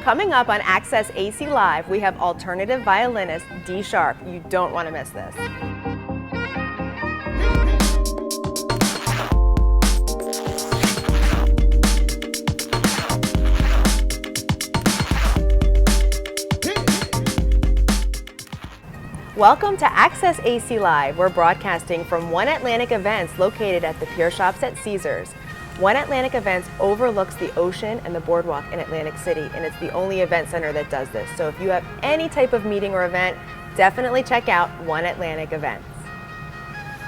Coming up on Access AC Live, we have Alternative Violinist DSharp. You don't want to miss this. Welcome to Access AC Live. We're broadcasting from One Atlantic Events located at the Pier Shops at Caesars. One Atlantic Events overlooks the ocean and the boardwalk in Atlantic City, and it's the only event center that does this. So if you have any type of meeting or event, definitely check out One Atlantic Events.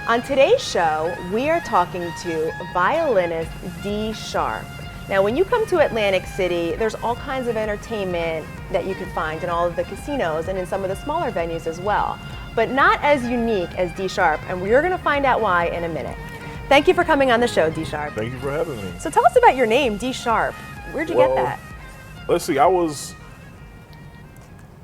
On today's show, we are talking to violinist DSharp. Now, when you come to Atlantic City, there's all kinds of entertainment that you can find in all of the casinos and in some of the smaller venues as well, but not as unique as DSharp, and we're going to find out why in a minute. Thank you for coming on the show, DSharp. Thank you for having me. So tell us about your name, DSharp. Where'd you get that? Let's see.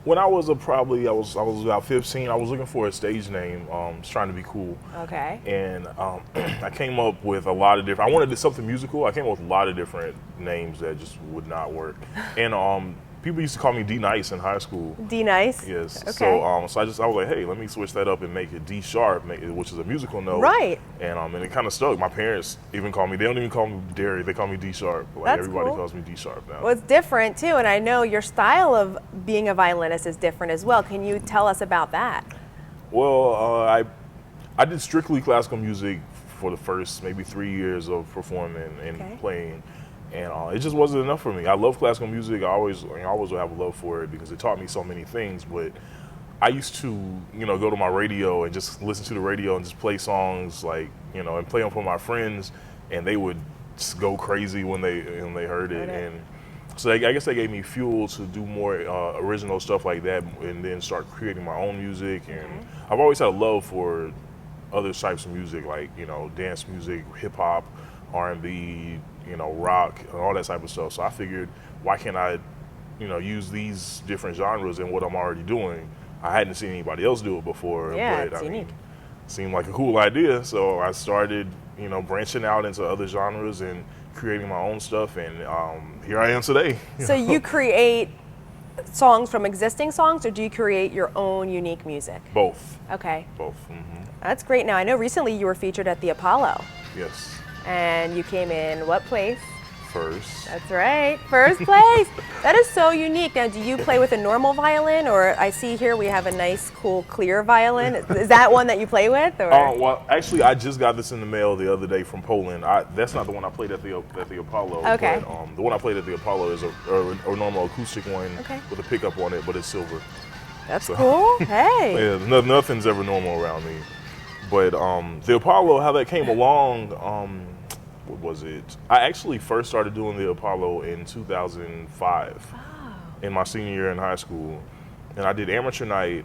When I was about 15. I was looking for a stage name. Was trying to be cool. Okay. And I came up with a lot of different. I wanted something musical. I came up with a lot of different names that just would not work. And people used to call me D Nice in high school. D Nice. Yes. Okay. So I was like, hey, let me switch that up and make it DSharp, which is a musical note. Right. And it kind of stuck. My parents even call me. They don't even call me Derry. They call me DSharp. Like That's everybody cool. calls me DSharp now. Well, it's different too, and I know your style of being a violinist is different as well. Can you tell us about that? Well, I did strictly classical music for the first maybe 3 years of performing and playing, and it just wasn't enough for me. I love classical music. I always will have a love for it because it taught me so many things. But I used to, go to my radio and just listen to the radio and just play songs and play them for my friends, and they would just go crazy when they heard it. And so I guess they gave me fuel to do more original stuff like that, and then start creating my own music. And I've always had a love for other types of music, like dance music, hip hop, R&B, rock, and all that type of stuff. So I figured, why can't I, use these different genres in what I'm already doing? I hadn't seen anybody else do it before, Yeah, but it's unique. it seemed like a cool idea. So I started, branching out into other genres and creating my own stuff, and here I am today. So you create songs from existing songs, or do you create your own unique music? Both. Okay. Both. Mm-hmm. That's great. Now, I know recently you were featured at the Apollo. Yes. And you came in what place? First. That's right, first place. That is so unique. Now, do you play with a normal violin, or I see here we have a nice, cool, clear violin. Is that one that you play with? Or? Well, actually, I just got this in the mail the other day from Poland. That's not the one I played at the Apollo. Okay. But, the one I played at the Apollo is a normal acoustic one with a pickup on it, but it's silver. That's cool. Hey. Yeah, nothing's ever normal around me. But the Apollo, how that came along, what was it? I actually first started doing the Apollo in 2005, in my senior year in high school. And I did Amateur Night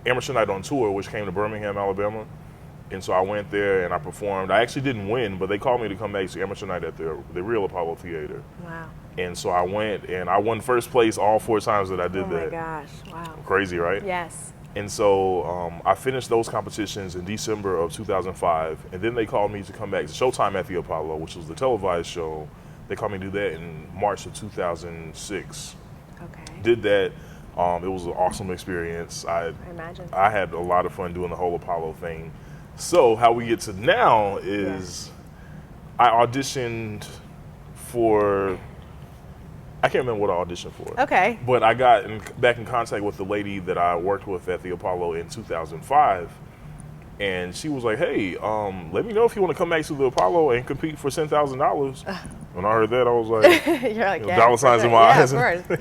on tour, which came to Birmingham, Alabama. And so I went there and I performed. I actually didn't win, but they called me to come back to Amateur Night at the real Apollo Theater. Wow. And so I went and I won first place all 4 times that I did that. Oh my gosh, wow. Crazy, right? Yes. And so I finished those competitions in December of 2005, and then they called me to come back to Showtime at the Apollo, which was the televised show. They called me to do that in March of 2006. Okay. Did that. It was an awesome experience. I imagine. I had a lot of fun doing the whole Apollo thing. So how we get to now is I auditioned for, I can't remember what I auditioned for. Okay. But I got back in contact with the lady that I worked with at the Apollo in 2005. And she was like, hey, let me know if you want to come back to the Apollo and compete for $10,000. When I heard that, I was like, You're like, dollar signs in my eyes. Of course.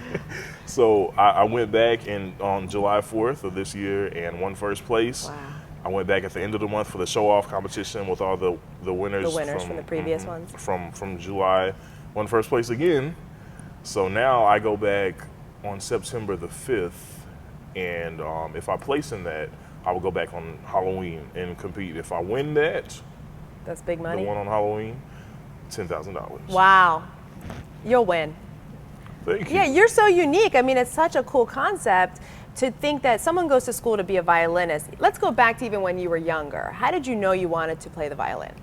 So I went back on July 4th of this year and won first place. Wow. I went back at the end of the month for the show-off competition with all the winners. The winners from the previous ones. From July, won first place again. So now I go back on September the 5th, and if I place in that, I will go back on Halloween and compete. If I win that, that's big money. The one on Halloween, $10,000. Wow, you'll win. Thank you. Yeah, you're so unique. I mean, it's such a cool concept to think that someone goes to school to be a violinist. Let's go back to even when you were younger. How did you know you wanted to play the violin?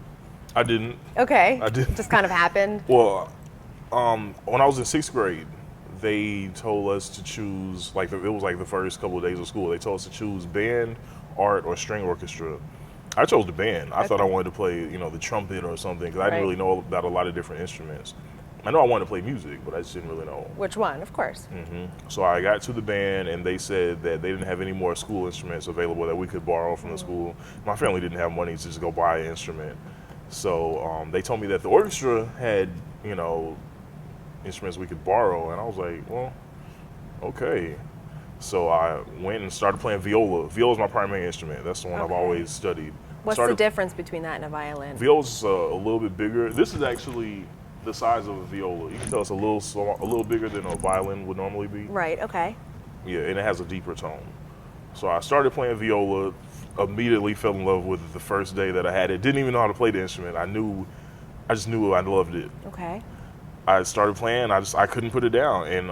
I didn't. Okay. I didn't. Just kind of happened. Well, when I was in 6th grade, they told us to choose, like it was like the first couple of days of school, they told us to choose band, art, or string orchestra. I chose the band. I thought I wanted to play, you know, the trumpet or something, because I didn't really know about a lot of different instruments. I know I wanted to play music, but I just didn't really know which one, of course. So I got to the band, and they said that they didn't have any more school instruments available that we could borrow from the school. My family didn't have money to just go buy an instrument. So they told me that the orchestra had, you know, instruments we could borrow, and I was like, well, okay. So I went and started playing viola. Viola is my primary instrument. That's the one I've always studied. What's the difference between that and a violin? Viola's a little bit bigger. This is actually the size of a viola. You can tell it's a little bigger than a violin would normally be. Right, okay. Yeah, and it has a deeper tone. So I started playing viola, immediately fell in love with it the first day that I had it. Didn't even know how to play the instrument. I just knew I loved it. Okay. I started playing, I couldn't put it down, and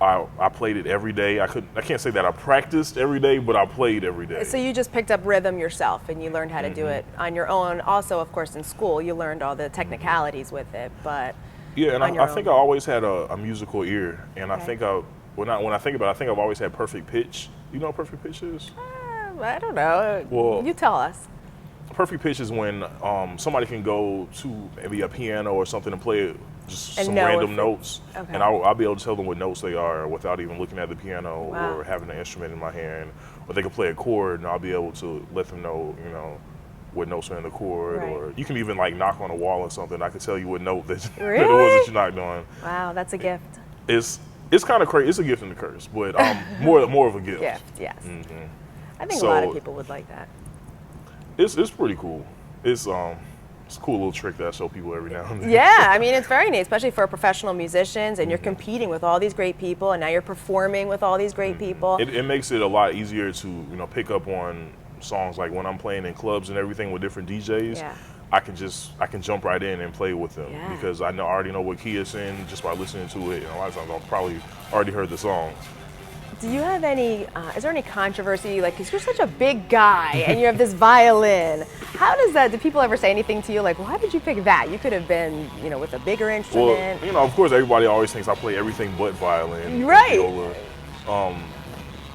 I played it every day. I can't say that I practiced every day, but I played every day. So you just picked up rhythm yourself, and you learned how to do it on your own. Also, of course, in school, you learned all the technicalities with it, but yeah, and I think I always had a musical ear, and I think when I think about it, I think I've always had perfect pitch. You know what perfect pitch is? I don't know. Well, you tell us. Perfect pitch is when somebody can go to maybe a piano or something and play just some random notes, and I'll be able to tell them what notes they are without even looking at the piano or having an instrument in my hand. Or they can play a chord, and I'll be able to let them know, you know, what notes are in the chord. Or you can even like knock on a wall or something. I can tell you what note that, that it was that you knocked on. Wow, that's a gift. It's kind of crazy. It's a gift and a curse, but more of a gift. Gift, yes. I think a lot of people would like that. It's pretty cool. It's a cool little trick that I show people every now and then. Yeah, I mean, it's very neat, especially for professional musicians, and you're competing with all these great people, and now you're performing with all these great people. It makes it a lot easier to, you know, pick up on songs, like when I'm playing in clubs and everything with different DJs. Yeah. I can jump right in and play with them because I already know what key it's in just by listening to it. And a lot of times I've probably already heard the song. Do you have any, is there any controversy, like, because you're such a big guy and you have this violin, how does that, do people ever say anything to you, like, why did you pick that? You could have been, you know, with a bigger instrument. Well, you know, of course, everybody always thinks I play everything but violin. Right. Viola.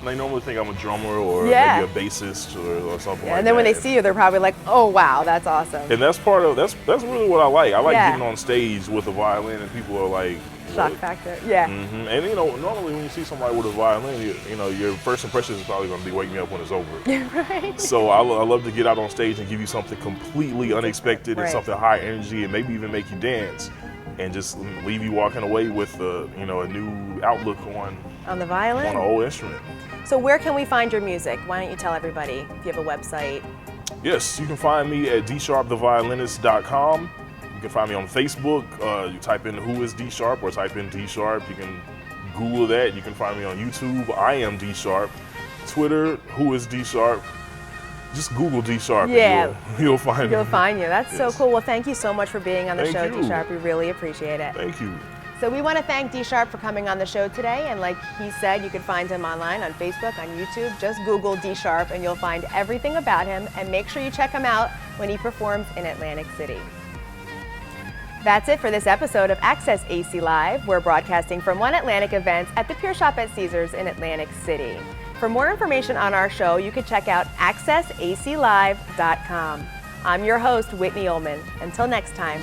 They normally think I'm a drummer or maybe a bassist or something like that. And then when they see you, they're probably like, oh, wow, that's awesome. And that's really what I like. I like getting on stage with a violin and people are like, shock factor, yeah. And you know, normally when you see somebody with a violin, you know, your first impression is probably going to be wake me up when it's over. Right. So I love to get out on stage and give you something completely unexpected and something high energy, and maybe even make you dance, and just leave you walking away with you know, a new outlook on the violin, on an old instrument. So where can we find your music? Why don't you tell everybody if you have a website? Yes, you can find me at dsharptheviolinist.com. You can find me on Facebook. You type in Who is D Sharp or type in D Sharp. You can Google that. You can find me on YouTube. I am D Sharp. Twitter, Who is D Sharp. Just Google D Sharp. Yeah, and you'll find me. You'll find you. That's so cool. Well, thank you so much for being on the show, D Sharp. We really appreciate it. Thank you. So we want to thank D Sharp for coming on the show today. And like he said, you can find him online on Facebook, on YouTube. Just Google D Sharp and you'll find everything about him. And make sure you check him out when he performs in Atlantic City. That's it for this episode of Access AC Live. We're broadcasting from One Atlantic events at the Pure Shop at Caesars in Atlantic City. For more information on our show, you can check out accessaclive.com. I'm your host, Whitney Ullman. Until next time.